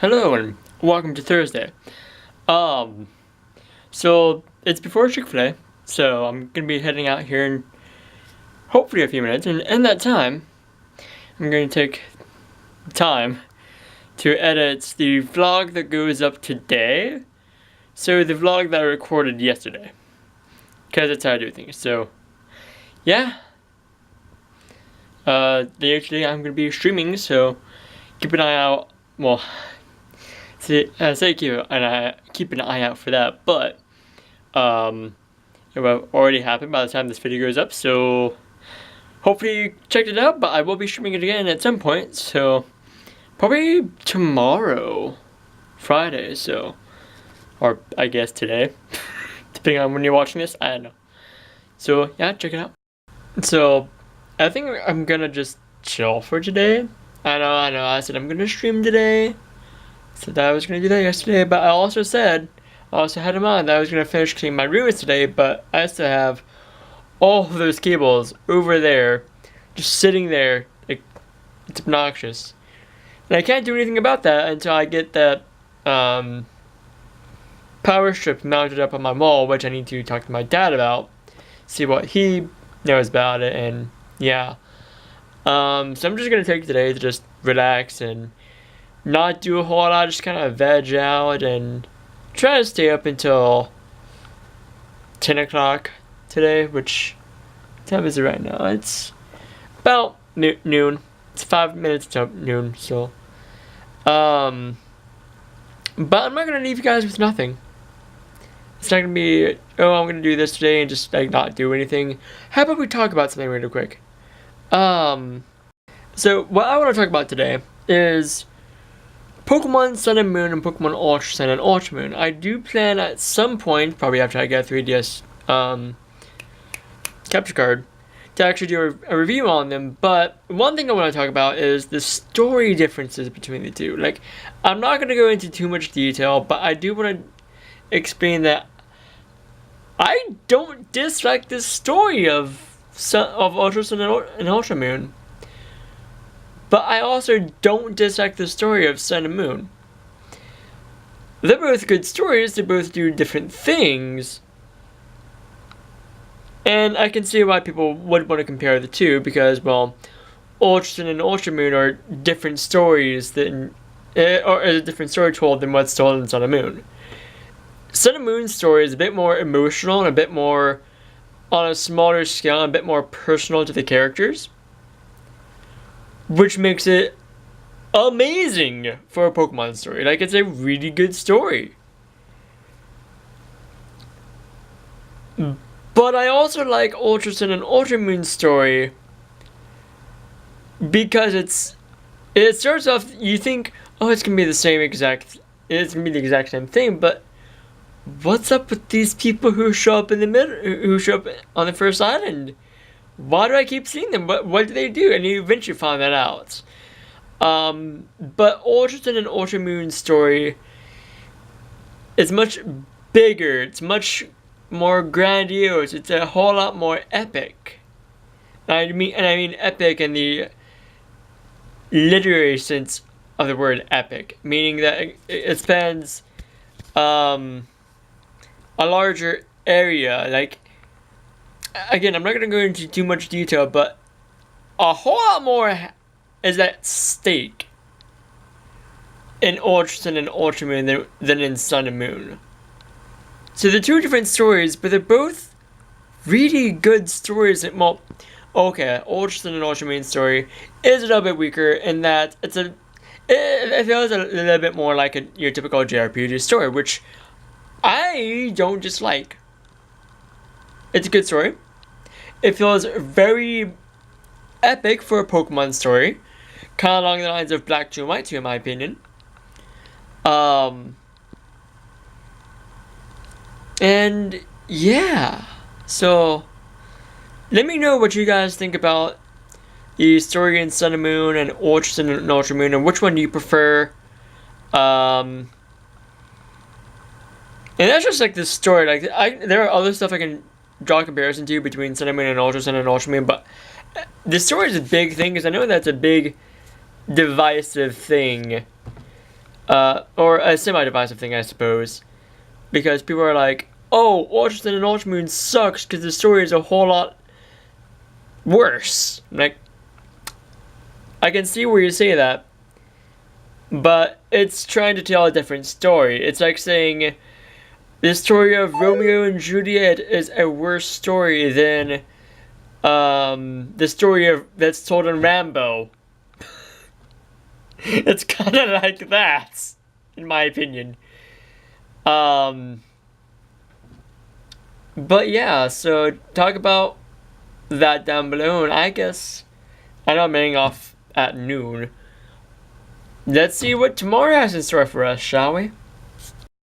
Hello and welcome to Thursday. So it's before Chick-fil-A, so I'm gonna be heading out here in hopefully a few minutes, and in that time, I'm gonna take time to edit the vlog that goes up today. So the vlog that I recorded yesterday, because that's how I do things. So yeah, today I'm gonna be streaming, so keep an eye out. Well. See, thank you, and I keep an eye out for that. But it will already happened by the time this video goes up, so hopefully you checked it out. But I will be streaming it again at some point, so probably tomorrow, Friday. So, or I guess today, depending on when you're watching this. I don't know. So yeah, check it out. So I think I'm gonna just chill for today. I know. I said I'm gonna stream today. So that I was going to do that yesterday, but I also had in mind that I was going to finish cleaning my room today, but I still have all of those cables over there, just sitting there. Like, it's obnoxious. And I can't do anything about that until I get that power strip mounted up on my wall, which I need to talk to my dad about, see what he knows about it, and yeah. So I'm just going to take today to just relax and not do a whole lot, just kind of veg out and try to stay up until 10 o'clock today, which time is it right now? It's about noon. It's 5 minutes to noon, so but I'm not gonna leave you guys with nothing. It's not gonna be, oh, I'm gonna do this today and just like not do anything. How about we talk about something really quick? So what I want to talk about today is Pokemon Sun and Moon and Pokemon Ultra Sun and Ultra Moon. I do plan at some point, probably after I get a 3DS capture card, to actually do a review on them. But one thing I want to talk about is the story differences between the two. Like, I'm not going to go into too much detail, but I do want to explain that I don't dislike the story of Ultra Sun and Ultra Moon. But I also don't dislike the story of Sun and Moon. They're both good stories, they both do different things. And I can see why people would want to compare the two, because, well, Ultra Sun and Ultra Moon are different stories than, or is a different story told than what's told in Sun and Moon. Sun and Moon's story is a bit more emotional and a bit more on a smaller scale and a bit more personal to the characters, which makes it amazing for a Pokemon story. Like, it's a really good story. But I also like Ultra Sun and Ultra Moon's story because it starts off, you think, oh, it's gonna be the exact same thing, but what's up with these people who show up in the middle, who show up on the first island? Why do I keep seeing them? What do they do? And you eventually find that out. But Ultra Sun and Ultra Moon's story is much bigger. It's much more grandiose. It's a whole lot more epic. I mean epic in the literary sense of the word epic, meaning that it spans a larger area. Like, again, I'm not going to go into too much detail, but a whole lot more is at stake in Ultra Sun and Ultra Moon than in Sun and Moon. So they're two different stories, but they're both really good stories. Well, okay, Ultra Sun and Ultra Moon story is a little bit weaker in that it feels a little bit more like your typical JRPG story, which I don't dislike. It's a good story. It feels very epic for a Pokemon story, kind of along the lines of Black 2 and White 2, in my opinion. And yeah, so let me know what you guys think about the story in Sun and Moon and Ultra Sun and Ultra Moon, and which one do you prefer. And that's just like the story. Like, there are other stuff I can draw a comparison to between Sun and Moon and Ultra Sun and Ultra Moon, but the story is a big thing, because I know that's a big divisive thing or a semi-divisive thing, I suppose, because people are like, "Oh, Ultraman and Ultramoon sucks because the story is a whole lot worse." Like, I can see where you say that, but it's trying to tell a different story. It's like saying the story of Romeo and Juliet is a worse story than the story that's told in Rambo. It's kind of like that, in my opinion. But yeah, so talk about that down below, and I guess I know I'm ending off at noon. Let's see what tomorrow has in store for us, shall we?